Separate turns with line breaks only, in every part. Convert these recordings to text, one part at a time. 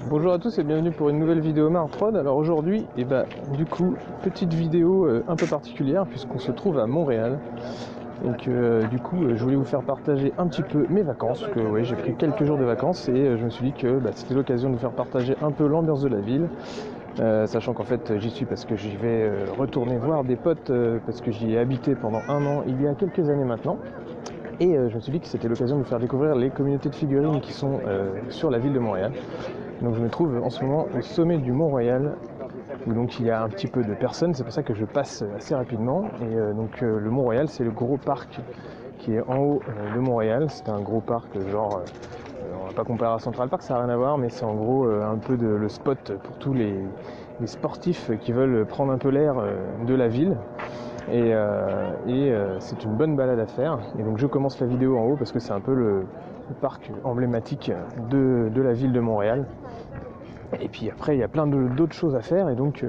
Bonjour à tous et bienvenue pour une nouvelle vidéo Martrod. Alors aujourd'hui, du coup, petite vidéo un peu particulière puisqu'on se trouve à Montréal. Donc je voulais vous faire partager un petit peu mes vacances, parce que ouais, j'ai pris quelques jours de vacances et je me suis dit que c'était l'occasion de vous faire partager un peu l'ambiance de la ville. Sachant qu'en fait j'y suis parce que j'y vais retourner voir des potes parce que j'y ai habité pendant un an il y a quelques années maintenant. Et je me suis dit que c'était l'occasion de vous faire découvrir les communautés de figurines qui sont sur la ville de Montréal. Donc je me trouve en ce moment au sommet du Mont-Royal, où donc il y a un petit peu de personnes, c'est pour ça que je passe assez rapidement. Et le Mont-Royal, c'est le gros parc qui est en haut de Montréal. C'est un gros parc on va pas comparer à Central Park, ça n'a rien à voir, mais c'est en gros un peu le spot pour tous les sportifs qui veulent prendre un peu l'air de la ville. Et c'est une bonne balade à faire. Et donc je commence la vidéo en haut parce que c'est un peu le parc emblématique de la ville de Montréal. Et puis après il y a plein d'autres choses à faire et donc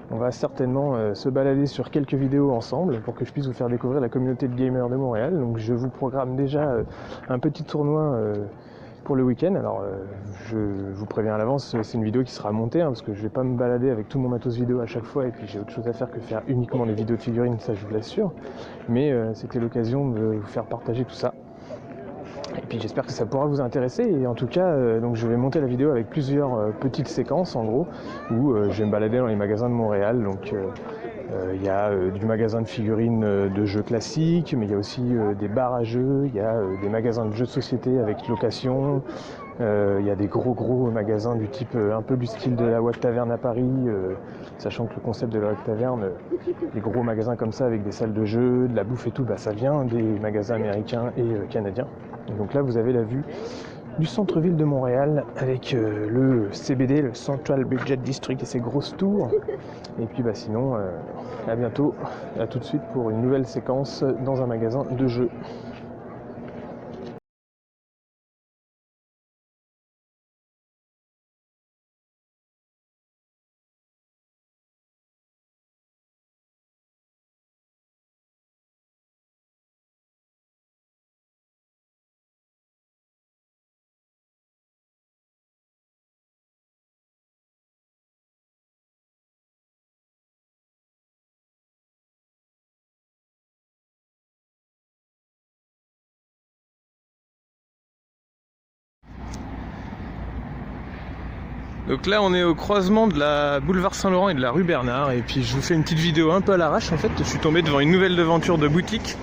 on va certainement se balader sur quelques vidéos ensemble pour que je puisse vous faire découvrir la communauté de gamers de Montréal. Donc je vous programme déjà un petit tournoi pour le week-end. Alors je vous préviens à l'avance, c'est une vidéo qui sera montée parce que je vais pas me balader avec tout mon matos vidéo à chaque fois et puis j'ai autre chose à faire que faire uniquement les vidéos de figurines, ça je vous l'assure. Mais c'était l'occasion de vous faire partager tout ça. Et puis j'espère que ça pourra vous intéresser et en tout cas donc je vais monter la vidéo avec plusieurs petites séquences en gros où je vais me balader dans les magasins de Montréal. Donc il y a du magasin de figurines de jeux classiques, mais il y a aussi des bars à jeux, il y a des magasins de jeux de société avec location, il y a des gros magasins du type un peu du style de la Wack Taverne à Paris, sachant que le concept de la Wack Taverne, les gros magasins comme ça avec des salles de jeux, de la bouffe et tout, ça vient des magasins américains et canadiens. Et donc là vous avez la vue du centre-ville de Montréal avec le CBD, le Central Budget District et ses grosses tours. Et puis sinon, à bientôt, à tout de suite pour une nouvelle séquence dans un magasin de jeux. Donc là on est au croisement de la boulevard Saint-Laurent et de la rue Bernard et puis je vous fais une petite vidéo un peu à l'arrache en fait. Je suis tombé devant une nouvelle devanture de boutique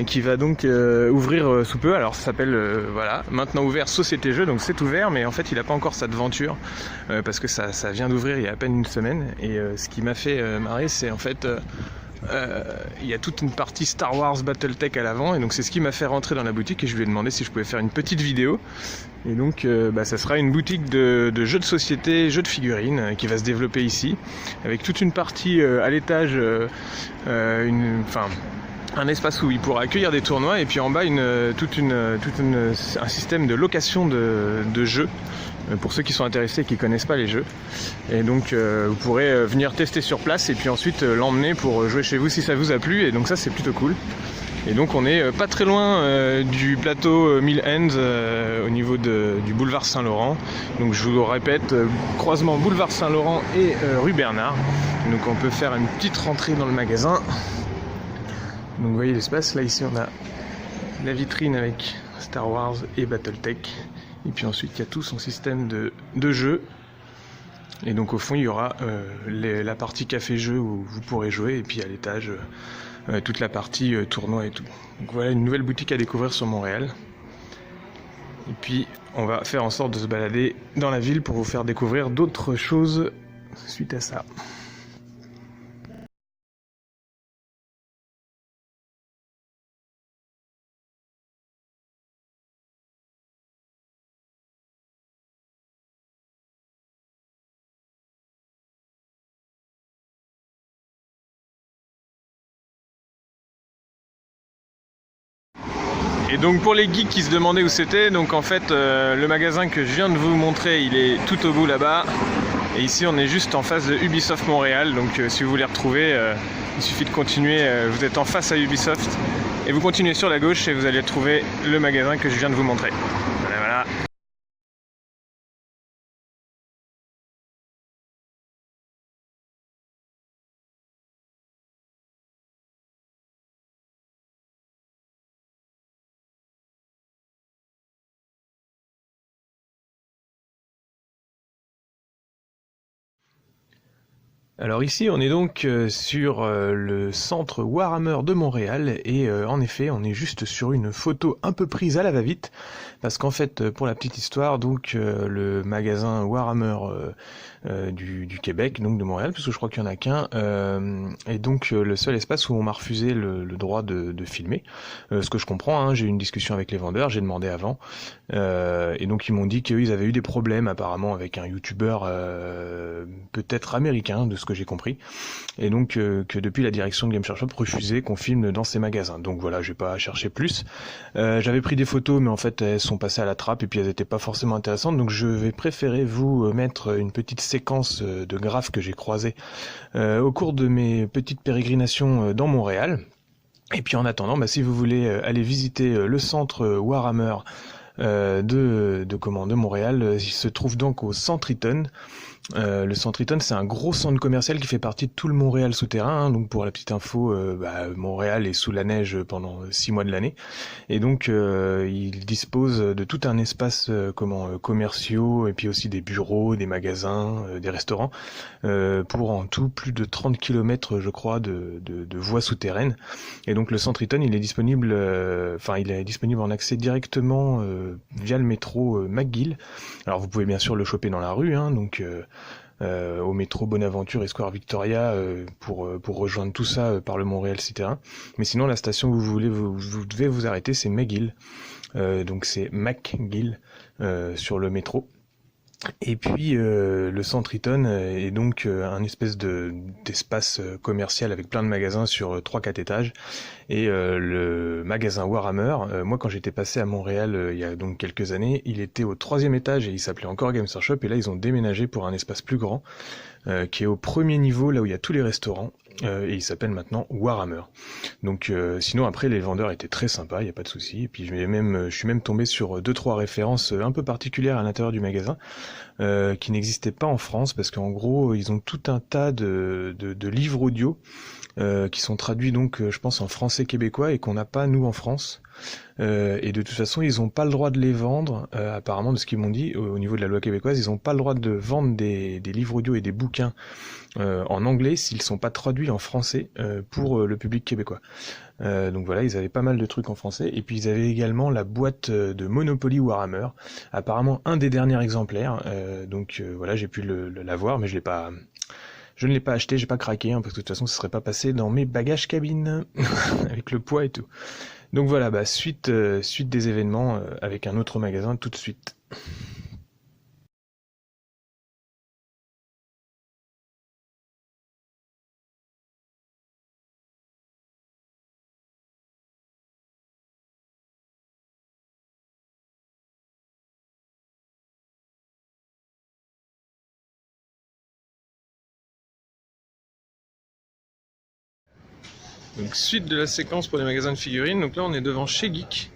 qui va donc ouvrir sous peu. Alors ça s'appelle maintenant ouvert Société Jeux, donc c'est ouvert mais en fait il n'a pas encore sa devanture parce que ça vient d'ouvrir il y a à peine une semaine. Et ce qui m'a fait marrer c'est en fait il y a toute une partie Star Wars Battletech à l'avant et donc c'est ce qui m'a fait rentrer dans la boutique et je lui ai demandé si je pouvais faire une petite vidéo. Et donc ça sera une boutique de jeux de société, jeux de figurines qui va se développer ici avec toute une partie à l'étage, un espace où il pourra accueillir des tournois et puis en bas un système de location de jeux pour ceux qui sont intéressés et qui connaissent pas les jeux. Et donc vous pourrez venir tester sur place et puis ensuite l'emmener pour jouer chez vous si ça vous a plu. Et donc ça c'est plutôt cool. Et donc on est pas très loin du plateau Mill Ends au niveau du boulevard Saint-Laurent. Donc je vous le répète, croisement boulevard Saint-Laurent et rue Bernard. Donc on peut faire une petite rentrée dans le magasin. Donc vous voyez l'espace, là ici on a la vitrine avec Star Wars et Battletech. Et puis ensuite il y a tout son système de jeux. Et donc au fond il y aura la partie café-jeu où vous pourrez jouer. Et puis à l'étage toute la partie tournoi et tout. Donc voilà une nouvelle boutique à découvrir sur Montréal. Et puis on va faire en sorte de se balader dans la ville pour vous faire découvrir d'autres choses suite à ça. Et donc pour les geeks qui se demandaient où c'était, donc en fait le magasin que je viens de vous montrer il est tout au bout là-bas. Et ici on est juste en face de Ubisoft Montréal, donc si vous voulez retrouver, il suffit de continuer, vous êtes en face à Ubisoft et vous continuez sur la gauche et vous allez trouver le magasin que je viens de vous montrer. Alors ici, on est donc sur le centre Warhammer de Montréal et en effet, on est juste sur une photo un peu prise à la va-vite parce qu'en fait, pour la petite histoire, donc le magasin Warhammer du Québec, donc de Montréal, parce que je crois qu'il y en a qu'un, est donc le seul espace où on m'a refusé le droit de filmer. Ce que je comprends, hein, j'ai eu une discussion avec les vendeurs, j'ai demandé avant, et donc ils m'ont dit qu'ils avaient eu des problèmes apparemment avec un youtubeur peut-être américain, de ce que j'ai compris, et donc que depuis la direction de Game Shop refusait qu'on filme dans ces magasins. Donc voilà, j'ai pas cherché plus. J'avais pris des photos, mais en fait elles sont passées à la trappe et puis elles étaient pas forcément intéressantes, donc je vais préférer vous mettre une petite séquence de graphes que j'ai croisés au cours de mes petites pérégrinations dans Montréal. Et puis en attendant, si vous voulez aller visiter le centre Warhammer de Montréal, il se trouve donc au Centre Eaton. Le Centre Eaton, c'est un gros centre commercial qui fait partie de tout le Montréal souterrain, hein. Donc pour la petite info, Montréal est sous la neige pendant 6 mois de l'année. Et donc il dispose de tout un espace commerciaux, et puis aussi des bureaux, des magasins, des restaurants, pour en tout plus de 30 km je crois de voies souterraines. Et donc le Centre Eaton, il est disponible en accès directement via le métro McGill. Alors vous pouvez bien sûr le choper dans la rue, hein, donc au métro Bonaventure et Square Victoria pour rejoindre tout ça par le Montréal Souterrain. Mais sinon la station où vous devez vous arrêter, c'est McGill. Donc c'est McGill sur le métro. Et puis le Centre Eaton est donc un espèce d'espace commercial avec plein de magasins sur 3-4 étages. Et le magasin Warhammer, moi quand j'étais passé à Montréal il y a donc quelques années, il était au 3e étage et il s'appelait encore Games Workshop, et là ils ont déménagé pour un espace plus grand qui est au 1er niveau, là où il y a tous les restaurants, et il s'appelle maintenant Warhammer. Donc sinon après les vendeurs étaient très sympas, il n'y a pas de souci. Et puis je suis même tombé sur 2-3 références un peu particulières à l'intérieur du magasin qui n'existaient pas en France, parce qu'en gros ils ont tout un tas de livres audio qui sont traduits donc je pense en français québécois et qu'on n'a pas nous en France. Et de toute façon ils n'ont pas le droit de les vendre, apparemment de ce qu'ils m'ont dit au niveau de la loi québécoise, ils n'ont pas le droit de vendre des livres audio et des bouquins en anglais s'ils sont pas traduits en français pour le public québécois. Donc voilà, ils avaient pas mal de trucs en français, et puis ils avaient également la boîte de Monopoly Warhammer, apparemment un des derniers exemplaires, voilà, j'ai pu l'avoir, mais je ne l'ai pas acheté, j'ai pas craqué, hein, parce que de toute façon ça serait pas passé dans mes bagages cabine, avec le poids et tout. Donc voilà, suite des événements avec un autre magasin tout de suite. Donc suite de la séquence pour les magasins de figurines, donc là on est devant Chez Geek,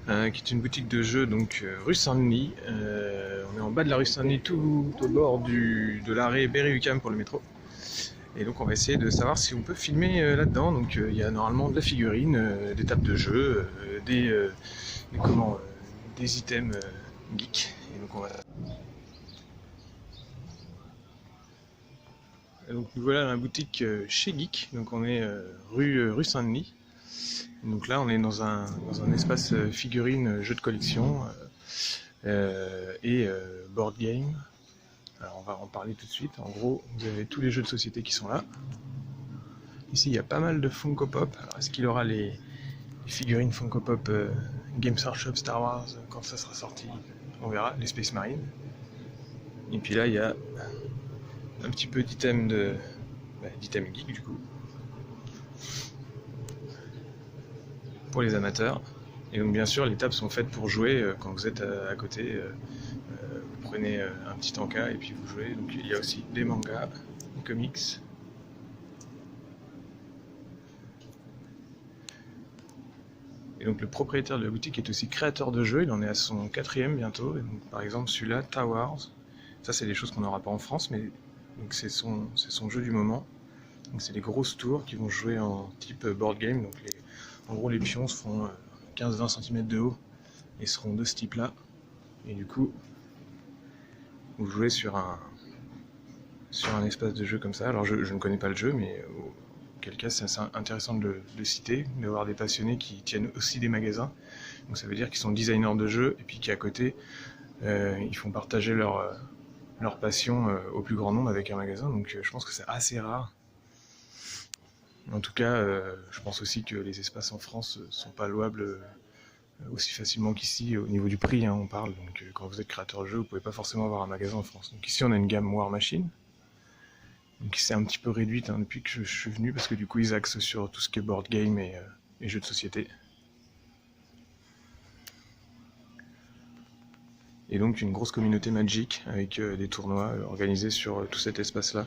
qui est une boutique de jeux donc rue Saint-Denis. On est en bas de la rue Saint-Denis, tout au bord de l'arrêt Berry-UQAM pour le métro. Et donc on va essayer de savoir si on peut filmer là-dedans. Donc il y a normalement de la figurine, des tables de jeux, des items geek. Et donc on va... Donc nous voilà dans la boutique Chez Geek. Donc on est rue Saint-Denis. Donc là on est dans un espace figurine, jeux de collection et board game. Alors on va en parler tout de suite. En gros, vous avez tous les jeux de société qui sont là. Ici il y a pas mal de Funko Pop. Alors est-ce qu'il aura les figurines Funko Pop Games Workshop Star Wars quand ça sera sorti? On verra, les Space Marines. Et puis là il y a un petit peu d'items d'items geek du coup, pour les amateurs. Et donc bien sûr les tables sont faites pour jouer quand vous êtes à côté. Vous prenez un petit encas et puis vous jouez. Donc il y a aussi des mangas, des comics. Et donc le propriétaire de la boutique est aussi créateur de jeux, il en est à son 4e bientôt. Et donc, par exemple celui-là, Towers, ça c'est des choses qu'on n'aura pas en France, mais donc c'est son jeu du moment. Donc c'est des grosses tours qui vont jouer en type board game. Donc en gros les pions se font 15-20 cm de haut et seront de ce type là. Et du coup vous jouez sur
sur un espace de jeu comme ça. Alors je ne connais pas le jeu, mais auquel cas c'est assez intéressant de le citer, d'avoir des passionnés qui tiennent aussi des magasins. Donc ça veut dire qu'ils sont designers de jeux et puis qu'à côté ils font partager leur passion au plus grand nombre avec un magasin. Donc je pense que c'est assez rare. En tout cas, je pense aussi que les espaces en France sont pas louables aussi facilement qu'ici au niveau du prix, hein, on parle. Donc quand vous êtes créateur de jeu, vous pouvez pas forcément avoir un magasin en France. Donc ici on a une gamme War Machine, qui s'est un petit peu réduite depuis que je suis venu, parce que du coup ils axent sur tout ce qui est board game et jeux de société. Et donc une grosse communauté Magic avec des tournois organisés sur tout cet espace-là.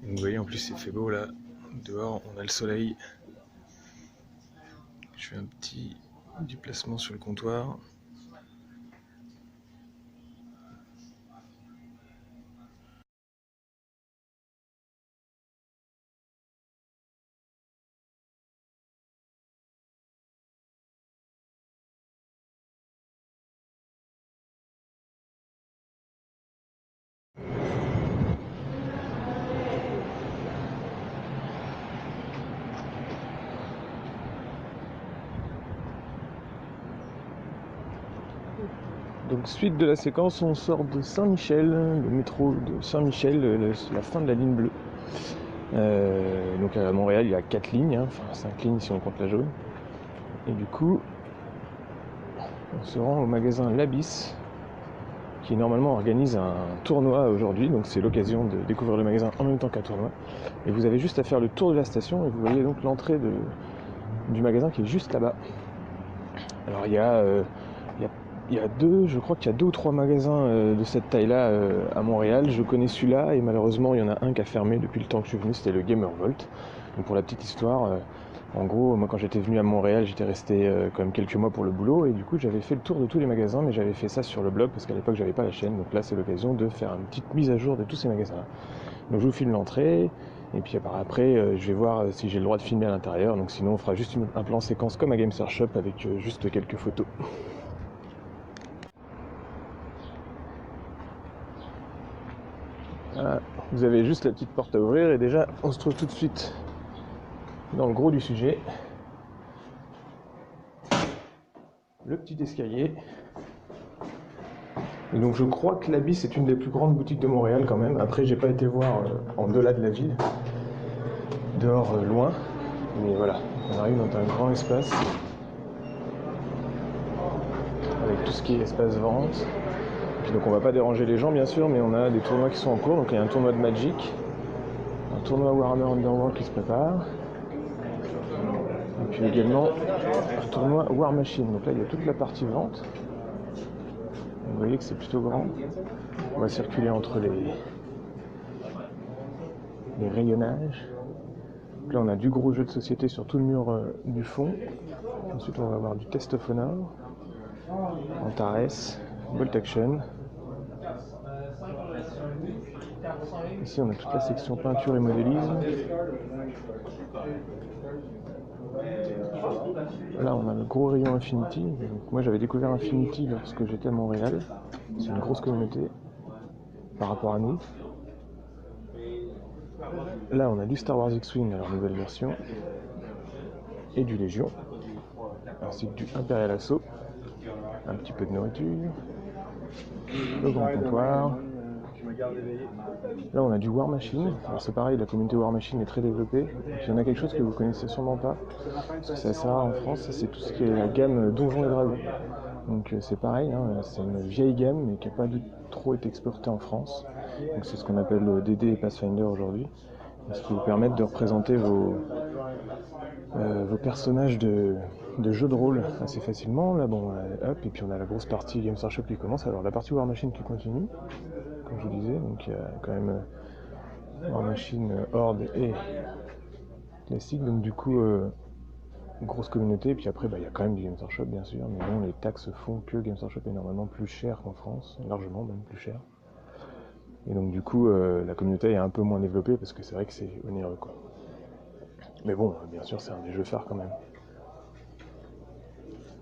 Donc vous voyez, en plus il fait beau là, dehors on a le soleil. Je fais un petit déplacement sur le comptoir.
Donc suite de la séquence, on sort de Saint-Michel, le métro de Saint-Michel, la fin de la ligne bleue. Donc à Montréal il y a 4 lignes, enfin 5 lignes si on compte la jaune. Et du coup on se rend au magasin l'Abysse, qui normalement organise un tournoi aujourd'hui, donc c'est l'occasion de découvrir le magasin en même temps qu'un tournoi. Et vous avez juste à faire le tour de la station et vous voyez donc l'entrée du magasin qui est juste là-bas. Alors il y a je crois qu'il y a 2 ou 3 magasins de cette taille-là à Montréal. Je connais celui-là et malheureusement il y en a un qui a fermé depuis le temps que je suis venu, c'était le Gamervolt. Donc pour la petite histoire, en gros, moi quand j'étais venu à Montréal, j'étais resté quand même quelques mois pour le boulot et du coup j'avais fait le tour de tous les magasins, mais j'avais fait ça sur le blog parce qu'à l'époque j'avais pas la chaîne. Donc là c'est l'occasion de faire une petite mise à jour de tous ces magasins-là. Donc je vous filme l'entrée et puis après je vais voir si j'ai le droit de filmer à l'intérieur. Donc sinon on fera juste un plan séquence comme à Games Workshop avec juste quelques photos. Voilà, vous avez juste la petite porte à ouvrir et déjà on se trouve tout de suite dans le gros du sujet. Le petit escalier. Et donc je crois que l'Abysse est une des plus grandes boutiques de Montréal quand même. Après j'ai pas été voir en delà de la ville, dehors loin. Mais voilà, on arrive dans un grand espace avec tout ce qui est espace vente. Puis donc on va pas déranger les gens bien sûr, mais on a des tournois qui sont en cours. Donc il y a un tournoi de Magic, un tournoi Warhammer Underworld qui se prépare. Et puis également un tournoi War Machine. Donc là il y a toute la partie vente. Vous voyez que c'est plutôt grand. On va circuler entre les rayonnages. Donc là on a du gros jeu de société sur tout le mur du fond. Ensuite on va avoir du Test of Honor, Antares, Bolt Action. Ici on a toute la section peinture et modélisme. Là on a le gros rayon Infinity. Donc, moi j'avais découvert Infinity lorsque j'étais à Montréal. C'est une grosse communauté par rapport à nous. Là on a du Star Wars X-Wing à leur nouvelle version et du Légion, ainsi que du Imperial Assault, un petit peu de nourriture, le grand comptoir. Là on a du War Machine. Alors c'est pareil, la communauté War Machine est très développée. Il y en a quelque chose que vous connaissez sûrement pas, parce que c'est assez rare en France, c'est tout ce qui est la gamme Donjons et Dragons. Donc c'est pareil, hein, c'est une vieille gamme mais qui n'a pas trop été exportée en France. Donc c'est ce qu'on appelle le DD et Pathfinder aujourd'hui. Ce qui vous permet de représenter vos personnages de jeux de rôle assez facilement. Là bon, hop, et puis on a la grosse partie Games Workshop qui commence. Alors la partie War Machine qui continue, comme je vous disais, donc il y a quand même War Machine, Horde et classique, donc du coup grosse communauté. Et puis après il y a quand même du Games Workshop bien sûr, mais bon, les taxes font que Games Workshop est normalement plus cher qu'en France, largement même plus cher. Et donc du coup la communauté est un peu moins développée parce que c'est vrai que c'est onéreux quoi. Mais bon, bien sûr c'est un des jeux phares quand même.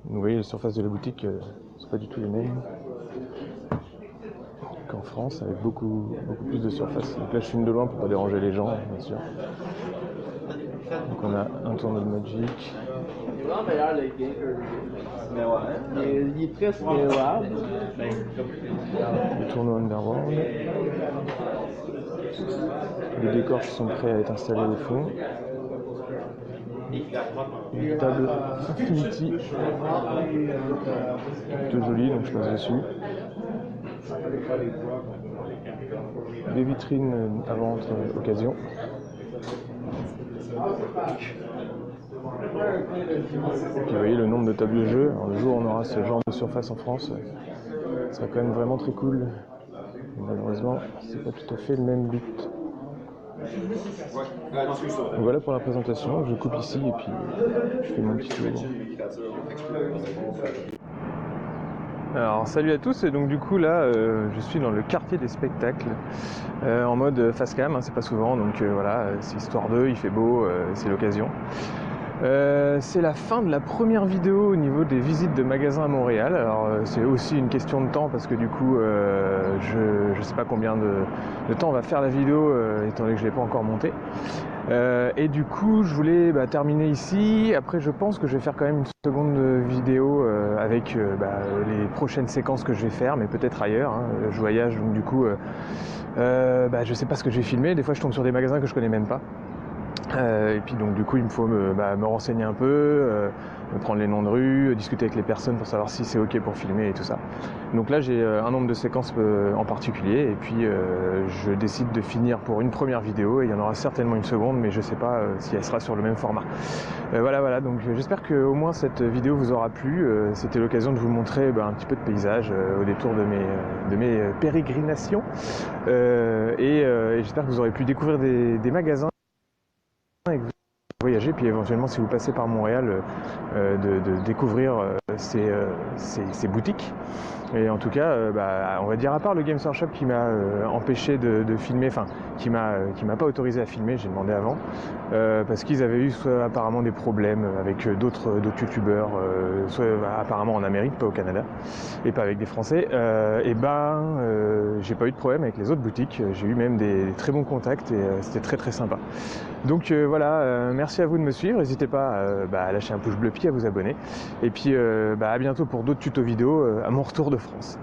Vous voyez, les surfaces de la boutique sont pas du tout les mêmes qu'en France, avec beaucoup plus de surface. Donc là, je filme de loin pour pas déranger les gens, bien sûr. Donc on a un tournoi de Magic.
Il est très scalable.
Le tournoi Underworld. Les décors qui sont prêts à être installés au fond. Une table Infinity. Plutôt jolie, donc je passe dessus. Des vitrines à vente occasion. Et vous voyez le nombre de tables de jeu. Alors, le jour où on aura ce genre de surface en France, ce sera quand même vraiment très cool. Mais malheureusement, c'est pas tout à fait le même but. Donc voilà pour la présentation. Je coupe ici et puis je fais mon petit tour. Alors salut à tous, et donc du coup là je suis dans le quartier des spectacles en mode face cam, hein, c'est pas souvent, donc voilà, c'est histoire d'eux, il fait beau, c'est l'occasion. C'est la fin de la première vidéo au niveau des visites de magasins à Montréal. Alors c'est aussi une question de temps parce que du coup je sais pas combien de temps on va faire la vidéo étant donné que je l'ai pas encore montée. Et du coup je voulais terminer ici. Après je pense que je vais faire quand même une seconde vidéo avec les prochaines séquences que je vais faire, mais peut-être ailleurs, hein. Je voyage donc du coup je sais pas ce que je vais filmer. Des fois je tombe sur des magasins que je connais même pas. Et puis donc du coup il me faut me renseigner un peu, me prendre les noms de rue, discuter avec les personnes pour savoir si c'est ok pour filmer et tout ça. Donc là j'ai un nombre de séquences en particulier, et puis je décide de finir pour une première vidéo, et il y en aura certainement une seconde, mais je sais pas si elle sera sur le même format. Voilà, donc j'espère que au moins cette vidéo vous aura plu. C'était l'occasion de vous montrer un petit peu de paysage au détour de mes pérégrinations, et j'espère que vous aurez pu découvrir des magasins et que vous voyagez, puis éventuellement si vous passez par Montréal de découvrir ces boutiques. Et en tout cas on va dire, à part le Games Workshop qui m'a empêché de filmer, enfin qui m'a pas autorisé à filmer, j'ai demandé avant, parce qu'ils avaient eu soit apparemment des problèmes avec d'autres youtubeurs, soit apparemment en Amérique, pas au Canada, et pas avec des Français, j'ai pas eu de problème avec les autres boutiques, j'ai eu même des très bons contacts, et c'était très sympa. Donc voilà, merci à vous de me suivre, n'hésitez pas à lâcher un pouce bleu puis à vous abonner, et puis à bientôt pour d'autres tutos vidéo à mon retour de France.